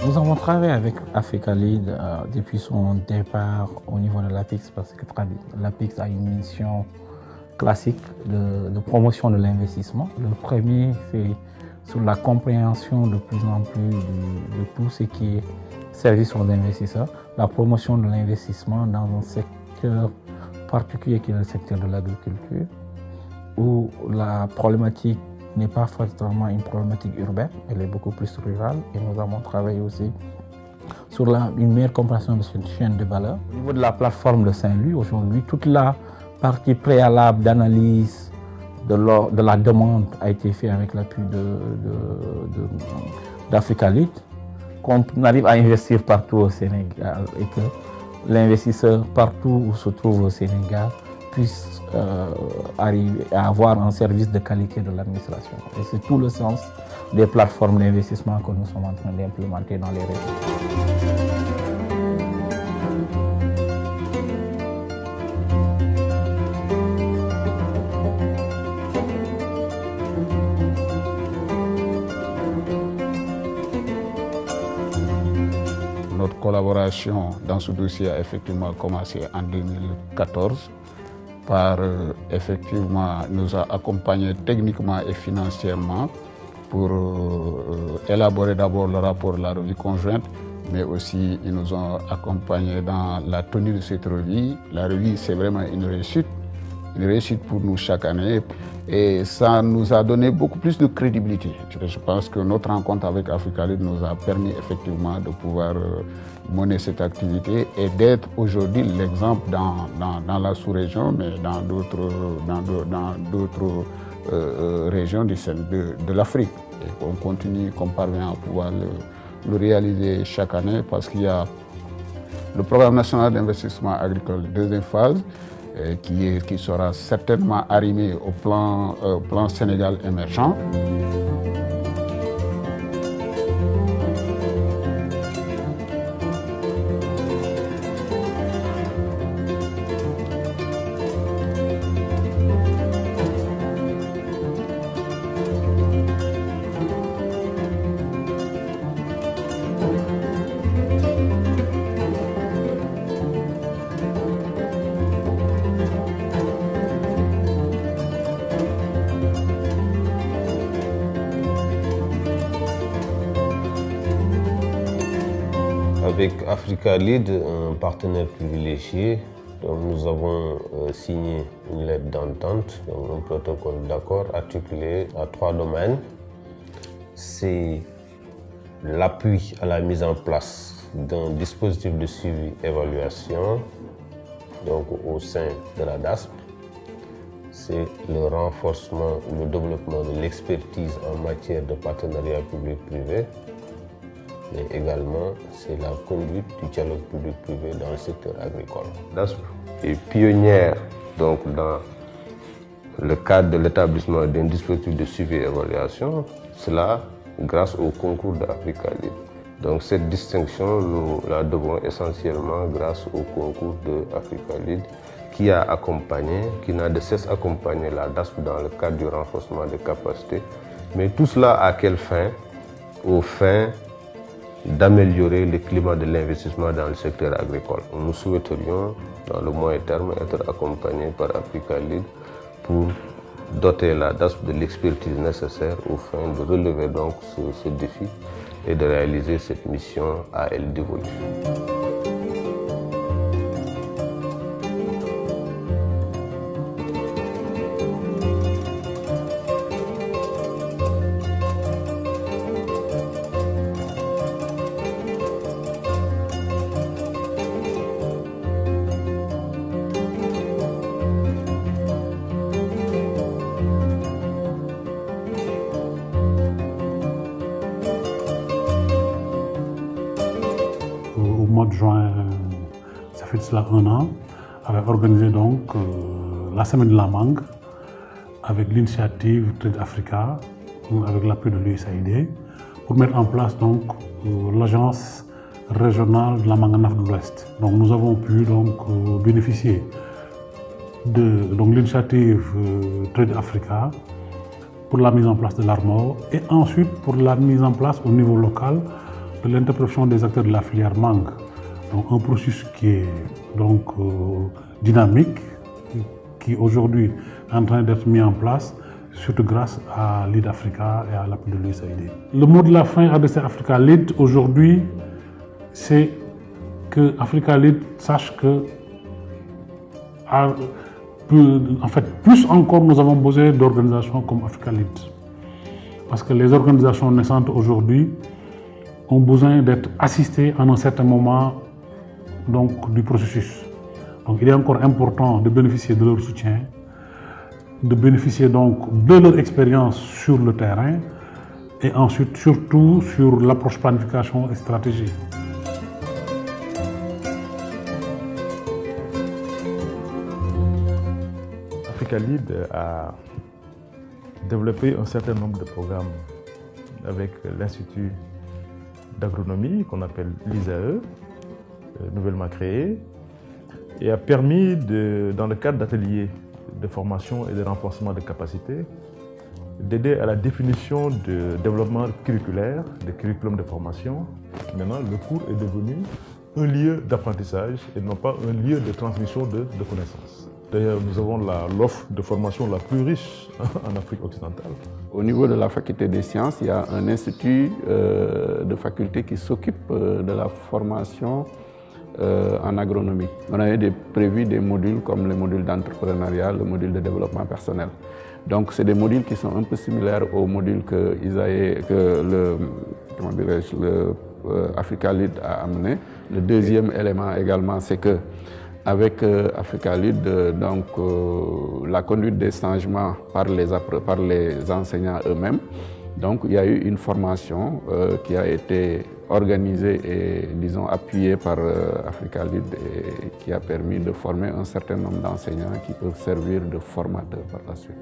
Nous avons travaillé avec Africa Lead depuis son départ au niveau de l'APIX parce que l'APIX a une mission classique de promotion de l'investissement. Le premier, c'est sur la compréhension de plus en plus de tout ce qui est service aux investisseurs, la promotion de l'investissement dans un secteur particulier qui est le secteur de l'agriculture, où la problématique n'est pas forcément une problématique urbaine, elle est beaucoup plus rurale et nous avons travaillé aussi sur une meilleure compréhension de cette chaîne de valeur. Au niveau de la plateforme de Saint-Louis, aujourd'hui, toute la partie préalable d'analyse de la demande a été faite avec l'appui d'Africa Lead. Qu'on arrive à investir partout au Sénégal et que l'investisseur partout où se trouve au Sénégal puisse arriver à avoir un service de qualité de l'administration. Et c'est tout le sens des plateformes d'investissement que nous sommes en train d'implémenter dans les régions. Notre collaboration dans ce dossier a effectivement commencé en 2014 par effectivement nous a accompagnés techniquement et financièrement pour élaborer d'abord le rapport de la revue conjointe, mais aussi ils nous ont accompagnés dans la tenue de cette revue. La revue, c'est vraiment une réussite pour nous chaque année et ça nous a donné beaucoup plus de crédibilité. Je pense que notre rencontre avec Africa Lead nous a permis effectivement de pouvoir mener cette activité et d'être aujourd'hui l'exemple dans la sous-région, mais dans d'autres régions de l'Afrique. Et on continue, qu'on parvient à pouvoir le réaliser chaque année parce qu'il y a le programme national d'investissement agricole deuxième phase qui sera certainement arrimé au plan Sénégal émergent. Avec Africa Lead, un partenaire privilégié, donc nous avons signé une lettre d'entente, un protocole d'accord articulé à 3 domaines. C'est l'appui à la mise en place d'un dispositif de suivi et évaluation donc au sein de la DASP. C'est le renforcement ou le développement de l'expertise en matière de partenariat public-privé. Mais également, c'est la conduite du dialogue public-privé dans le secteur agricole. DASP est pionnière donc, dans le cadre de l'établissement d'un dispositif de suivi et évaluation, cela grâce au concours d'Africa Lead. Donc cette distinction, nous la devons essentiellement grâce au concours d'Africa Lead qui a accompagné, qui n'a de cesse accompagné la DASP dans le cadre du renforcement des capacités. Mais tout cela à quelle fin? Aux fins d'améliorer le climat de l'investissement dans le secteur agricole. Nous souhaiterions, dans le moyen terme, être accompagnés par Africa Lead pour doter la DASP de l'expertise nécessaire aux fins de relever donc ce défi et de réaliser cette mission à elle dévolue. Au mois de juin, ça fait de cela 1 an, avait organisé donc la semaine de la mangue avec l'initiative Trade Africa, avec l'appui de l'USAID, pour mettre en place donc l'agence régionale de la mangue en Afrique de l'Ouest. Donc nous avons pu donc bénéficier de l'initiative Trade Africa pour la mise en place de l'ARMOR et ensuite pour la mise en place au niveau local de l'interprétation des acteurs de la filière mangue. Donc un processus qui est donc dynamique, qui aujourd'hui est en train d'être mis en place, surtout grâce à Lead Africa et à l'appui de l'USAID. Le mot de la fin adressé à Africa Lead aujourd'hui, c'est que Africa Lead sache que, en fait, plus encore, nous avons besoin d'organisations comme Africa Lead. Parce que les organisations naissantes aujourd'hui ont besoin d'être assistées à un certain moment donc, du processus. Donc il est encore important de bénéficier de leur soutien, de bénéficier donc de leur expérience sur le terrain et ensuite surtout sur l'approche planification et stratégie. Africa Lead a développé un certain nombre de programmes avec l'Institut d'agronomie qu'on appelle l'ISAE, nouvellement créé, et a permis, dans le cadre d'ateliers de formation et de renforcement de capacités, d'aider à la définition de développement curriculaire, de curriculum de formation. Maintenant, le cours est devenu un lieu d'apprentissage et non pas un lieu de transmission de connaissances. D'ailleurs, nous avons l'offre de formation la plus riche en Afrique occidentale. Au niveau de la faculté des sciences, il y a un institut de faculté qui s'occupe de la formation en agronomie. On avait prévu des modules comme le module d'entrepreneuriat, le module de développement personnel. Donc, c'est des modules qui sont un peu similaires aux modules que Africa Lead a amené. Le deuxième élément également, c'est que avec Africa Lead, la conduite des changements par les enseignants eux-mêmes. Donc, il y a eu une formation qui a été organisée et, disons, appuyée par Africa Lead et qui a permis de former un certain nombre d'enseignants qui peuvent servir de formateurs par la suite.